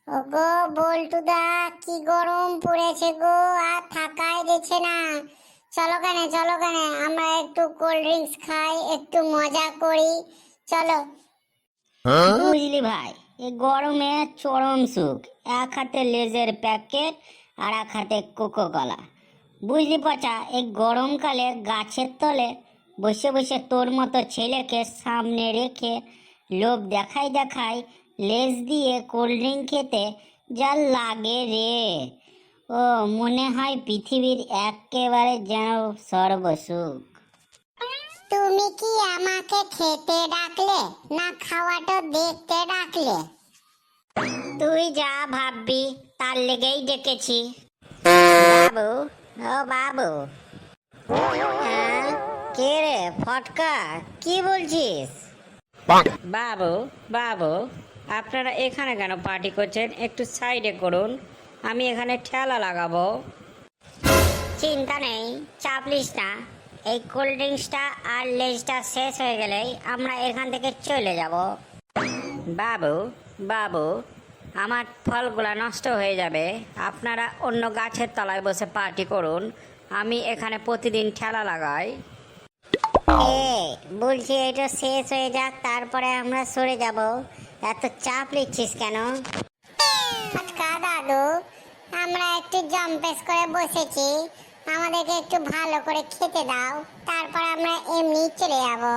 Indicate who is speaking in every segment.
Speaker 1: ওগো বল্টুদা, কি গরম পড়েছে গো, আর থাকাই যাচ্ছে না। চলো কেনে আমরা একটু কোল্ড ড্রিঙ্কস খাই, একটু মজা করি। চলো।
Speaker 2: বুঝলি ভাই, এই গরমে চরম সুখ। এক হাতে লেজের প্যাকেট আর এক হাতে কোকো কলা। বুঝলি পচা, এই গরমকালে গাছের তলে বসে বসে তোর মতো ছেলেকে সামনে রেখে লোভ দেখাই দেখাই লেজ দিয়ে কোল্ড ড্রিঙ্ক খেতে যা লাগে রে, ও মনে হয় পৃথিবীর একেবারে যেন সর্বসুখ।
Speaker 1: তুমি কি আমাকে খেতে ডাকলে না খাওয়াটা দেখতে ডাকলে?
Speaker 2: তুই যা ভাববি তার লেগেই ডেকেছি। বাবু, ও বাবু। হ্যাঁ, কে রে ফটকা, কি বলছিস?
Speaker 3: বাবু বাবু, আপনারা এখানে কেন পার্টি করছেন? একটু সাইডে করুন, আমি এখানে ঠেলা লাগাবো।
Speaker 2: চিন্তা নেই, চাপ লিস না। এই কোল্ড ড্রিঙ্কসটা আর লেজটা শেষ হয়ে গেলেই আমরা এখান থেকে চলে যাব।
Speaker 3: বাবু বাবু, আমার ফলগুলা নষ্ট হয়ে যাবে, আপনারা অন্য গাছের তলায় বসে পার্টি করুন, আমি এখানে প্রতিদিন ঠেলা লাগাই।
Speaker 2: বলছি এটা শেষ হয়ে যাক, তারপরে আমরা সরে যাব। এত চাপ লিচ্ছিস কেন?
Speaker 1: ফটকা দাদু, আমরা একটু জম্পেস করে বসেছি, আমাদেরকে একটু ভালো করে খেতে দাও, তারপর আমরা এমনি চলে যাবো।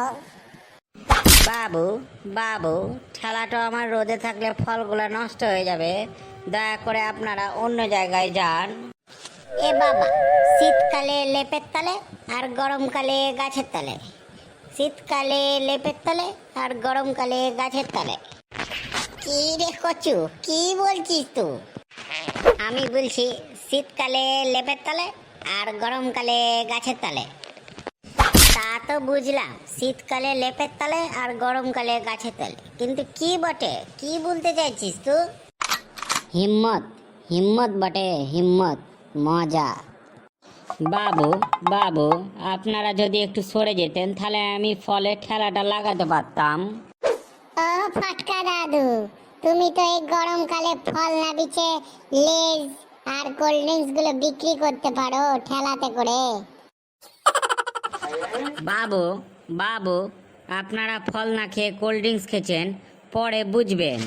Speaker 3: বাবু বাবু, ঠেলাটা আমার রোদে থাকলে ফলগুলো নষ্ট হয়ে যাবে, দয়া করে আপনারা অন্য জায়গায় যান।
Speaker 2: এ বাবা, শীতকালে লেপের তলে আর গরমকালে গাছের তলে, শীতকালে লেপের তলে আর গরমকালে গাছের তলে। কি রে কচু, কি বলছিস তুই? আমি বলছি শীতকালে লেপের তলে আর গরমকালে গাছের তলে। তা তো বুঝলাম, শীতকালে লেপের তলে আর গরমকালে গাছের তলে, কিন্তু কি বটে, কি বলতে চাইছিস তুই? হিম্মত, হিম্মত বটে, হিম্মত, মজা।
Speaker 3: বাবু বাবু, আপনারা যদি একটু সরে যেতেন তাহলে আমি ফলের ঠেলাটা লাগাতে পারতাম।
Speaker 1: ও ফটকা দাদু, তুমি তো এই গরমকালে ফল না বিচে লেজ আর কোল্ড ড্রিঙ্কস গুলো বিক্রি করতে পারো ঠেলাতে করে।
Speaker 3: বাবু বাবু, আপনারা ফল না খেয়ে কোল্ড ড্রিঙ্কস খেয়েছেন, পরে বুঝবেন।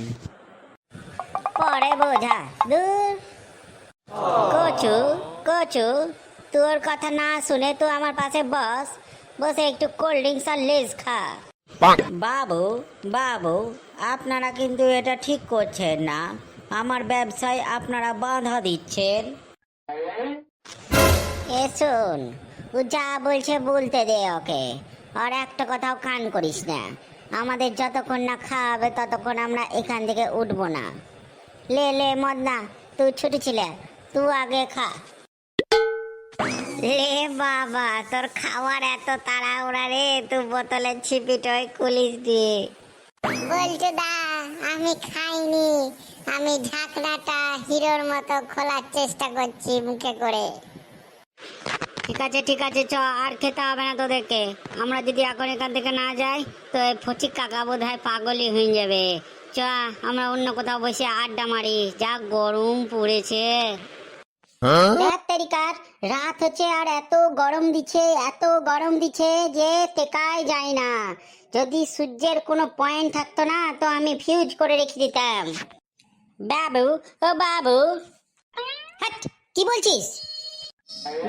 Speaker 2: পরে বোঝা দূর। কচু, কচু, তোর কথা না শুনে তুই আমার পাশে বস, বসে একটু কোল্ড ড্রিঙ্কস আর লেজ খা।
Speaker 3: বাবু বাবু, আপনারা কিন্তু এটা ঠিক করছেন না, আমার ব্যবসায় আপনারা বাধা দিচ্ছেন।
Speaker 2: এ শোন, ও যা বলছে বলতে দে ওকে, আর একটা কথাও কান করিস না। আমাদের যতক্ষণ না খাওয়াবে ততক্ষণ আমরা এখান থেকে উঠবো না। লে লে মদনা, তুই ছোট ছিলে, তুই আগে খা। লে বাবা, তোর খাওয়ার এত তাড়াহুড়া রে, তুই বোতলের ছিপিটাই খুলিস দিয়ে।
Speaker 1: বল্টুদা, আমি খাইনি, আমি ঢাকনাটা হিরোর মতো খোলার চেষ্টা করছি মুখে করে।
Speaker 2: ঠিক আছে চ, আর খেতে হবে না তোদেরকে। আমরা যদি এখন এখান থেকে না যাই তো এই ফচিক কাকা বোধ হয় পাগলই হয়ে যাবে। চ, আমরা অন্য কোথাও বসে আড্ডা মারি, যা গরম পড়েছে। তেরিকার রাত হচ্ছে আর এত গরম দিচ্ছে, এত গরম দিচ্ছে যে টেকাই যায় না। যদি সূর্যের কোনো পয়েন্ট থাকতো না তো আমি ফিউজ করে রেখে দিতাম। বাবু, ও বাবু। হাট, কি বলছিস?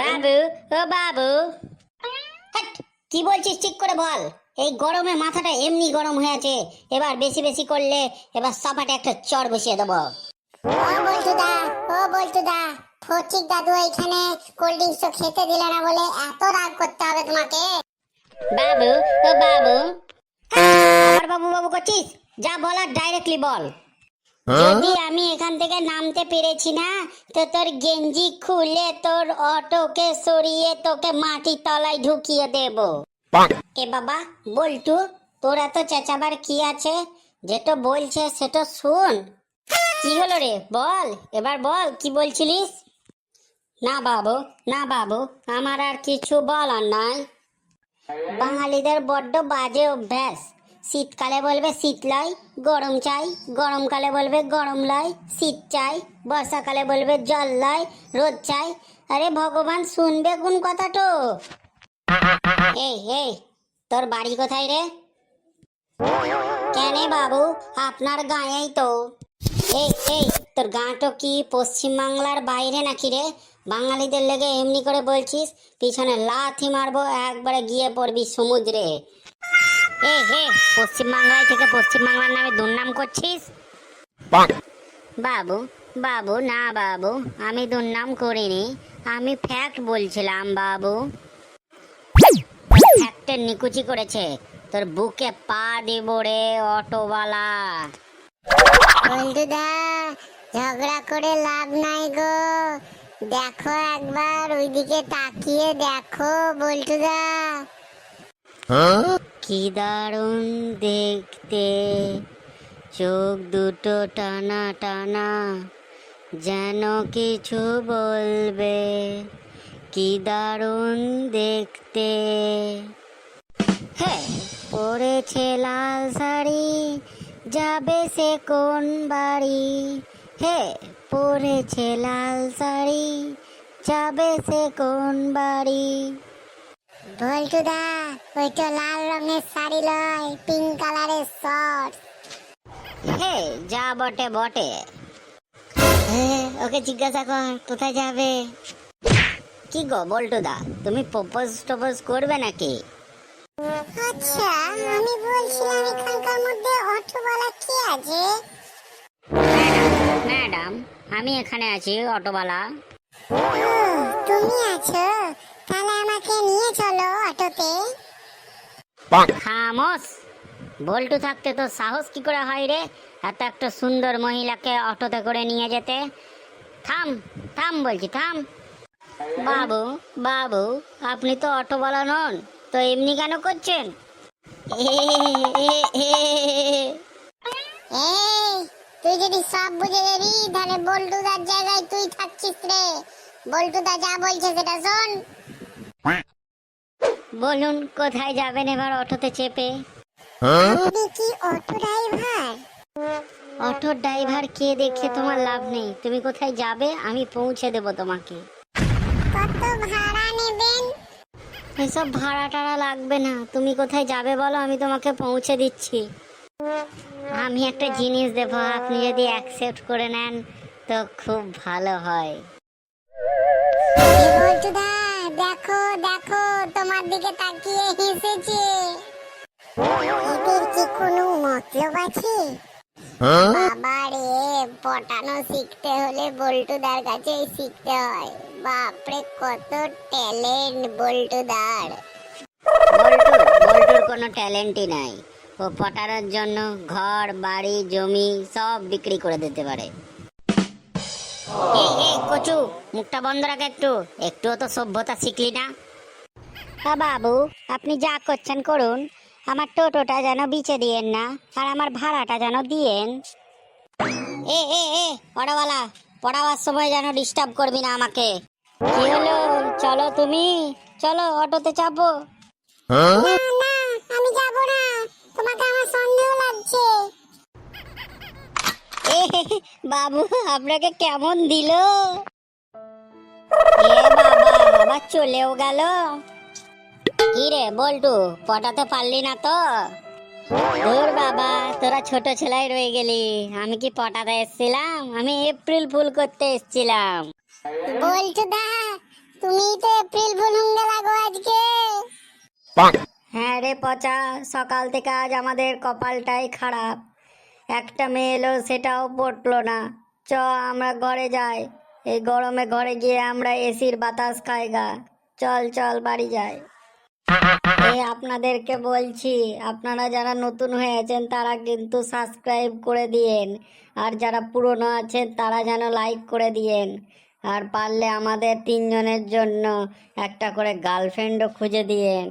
Speaker 2: বাবু, ও বাবু। হাট, কি বলছিস ঠিক করে বল। এই গরমে মাথাটা এমনি গরম হয়ে আছে, এবার বেশি বেশি করলে এবার সাপাটে একটা চড় বসিয়ে দেবো।
Speaker 1: ও বল্টুদা, ফচিক দাদু এখানে কোল্ড ড্রিঙ্কস খেতে দিলে না বলে এত রাগ করতে হবে তোমাকে?
Speaker 2: বাবু, ও বাবু। আবার বাবু বাবু করছিস? যা বলার ডাইরেক্টলি বল। যদি আমি এখান থেকে নামতে পেরেছি না তো তোর গেঞ্জি খুলে তোর অটোকে সরিয়ে তোকে মাটির তলায় ঢুকিয়ে দেব। এ বাবা বল্টু, তোর এত চেঁচাবার কি আছে? যেটা বলছে সেটা শুন। কি হলো রে, বল, এবার বল কি বলছিলিস? না বাবু, না বাবু, আমার আর কিছু বলার নাই। বাঙালিদের বড্ড বাজে অভ্যাস, শীতকালে বলবে শীত লয় গরম চাই, গরমকালে বলবে গরম লয় শীত চাই, বর্ষাকালে বলবে জল লয় রোদ চাই। আরে ভগবান শুনবে কোন কথাটো? এই এই, তোর বাড়ি কোথায় রে? কেনে বাবু, আপনার গাঁয়েই তো। এই এই, তোর গাঁটো কি পশ্চিম বাংলার বাইরে নাকি রে? বাঙালিদের লেগে এমনি করে বলছিস, পিছনে লাথি মারবো, একবারে গিয়ে পড়বি সমুদ্রে। এ হে, পশ্চিম বাংলায় থেকে পশ্চিম বাংলার নামে দুর্নাম করছিস? বাবু বাবু না বাবু, আমি দুর্নাম করিনি, আমি ফ্যাক্ট বলছিলাম বাবু। ফ্যাক্টের নিকুচি করেছে, তোর বুকে পা দিব রে অটোওয়ালা।
Speaker 1: বল্টুদা, ঝগড়া করে লাভ নাই গো, দেখো একবার ওইদিকে তাকিয়ে দেখো বল্টুদা।
Speaker 2: কি দারুণ দেখতে, চোখ দুটো টানা টানা, যেন কিছু বলবে। কি দারুণ দেখতে। হ্যাঁ, পরেছে লাল শাড়ি, যাবে সে কোন বাড়ি? হে, পরেছে লাল শাড়ি, যাবে সে কোন বাড়ি?
Speaker 1: বল্টুদা, ওইটা লাল রঙের শাড়ি লয়, পিঙ্ক কালারের শর্ট।
Speaker 2: হে, যা বটে বটে। ওকে জিজ্ঞাসা কর কোথায় যাবে। কি গো বল্টুদা, তুমি প্রপোজ টপোজ করবে নাকি?
Speaker 1: আচ্ছা, আমি বলছিলাম এখানকার মধ্যে অটোওয়ালা কে আছে?
Speaker 2: ম্যাডাম, আমি এখানে আছি অটোওয়ালা।
Speaker 1: ও, তুমি আছো? তাহলে আমাকে নিয়ে চলো অটোতে।
Speaker 2: খামোশ, বল্টু থাকতে তো সাহস কি করে হয় রে এত একটা সুন্দর মহিলাকে অটোতে করে নিয়ে যেতে? থাম থাম বলছি, থাম। বাবু বাবু, আপনি তো অটোওয়ালা নন, তো এমনি কেন করছেন?
Speaker 1: এই, তুই যদি সব বুঝে যাবি তাহলে বল্টুদার জায়গায় তুই থাকছিস রে। বল্টুদা যা বলছে সেটা শোন।
Speaker 2: বলুন কোথায় যাবেন এবার অটোতে চেপে?
Speaker 1: আপনি কি অটো ড্রাইভার?
Speaker 2: অটোর ড্রাইভার কে দেখে তোমার লাভ নেই, তুমি কোথায় যাবে আমি পৌঁছে দেবো তোমাকে।
Speaker 1: কত ভাড়া নেবেন?
Speaker 2: এসব ভাড়া টাড়া লাগবে না, তুমি কোথায় যাবে বলো, আমি তোমাকে পৌঁছে দিচ্ছি। আমি একটা জিনিস দেবো, আপনি যদি অ্যাকসেপ্ট করে নেন তো খুব ভালো হয়।
Speaker 1: বল্টুদা, দেখো দেখো, তোমার দিকে তাকিয়ে হেসেছে। এদের কি কোনো মতলব আছে? বাবা রে, পটানো শিখতে হলে বল্টুদার কাছেই শিখতে হয়। বাপরে, কত ট্যালেন্ট বল্টুদার।
Speaker 2: বল্টুর কোনো ট্যালেন্টই নাই, ও পটানোর জন্য ঘর বাড়ি জমি সব বিক্রি করে দিতে পারে। এই কচু, মুখটা বন্ধ রাখ, একটু একটুও তো সভ্যতা শিখলি না। বাবু, আপনি যা করছেন করুন, আমার টোটোটা যেন বিচে দিয়েন না, আর আমার ভাড়াটা যেন দিয়েন। এ এ এ, অটোওয়ালা, পড়াবার সময় যেন ডিস্টার্ব করবি না আমাকে। কি হলো, চলো তুমি, চলো অটোতে চাপো।
Speaker 1: না না, আমি যাব না, তোমাকে আমার সন্দেহ লাগছে।
Speaker 2: এ বাবু, আপনাকে কেমন দিল? এ বাবা, আবার চলেও গেল। কি রে বল্টু, পটাতে পারলি না তো? ধুর বাবা, তোরা ছোট ছেলাই রয়ে গেলি, আমি কি পটাতে এসেছিলাম? আমি এপ্রিল ফুল করতে এসেছিলাম।
Speaker 1: বল্টুদা, তুমি তো এপ্রিল ফুল হুঙ্গে লাগো আজকে।
Speaker 3: হ্যাঁ রে পচা, সকাল থেকে আজ আমাদের কপালটাই খারাপ, একটা মেয়ে এলো সেটাও পটলো না। চ আমরা ঘরে যাই, এই গরমে ঘরে গিয়ে আমরা এসির বাতাস খাইগা। চল চল বাড়ি যাই। এই আপনাদেরকে বলছি, আপনারা যারা নতুন হয়েছেন তারা কিন্তু সাবস্ক্রাইব করে দিয়েন, আর যারা পুরনো আছেন তারা যেন লাইক করে দিয়েন, আর পারলে আমাদের তিনজনের জন্য একটা করে গার্লফ্রেন্ডও খুঁজে দিয়েন।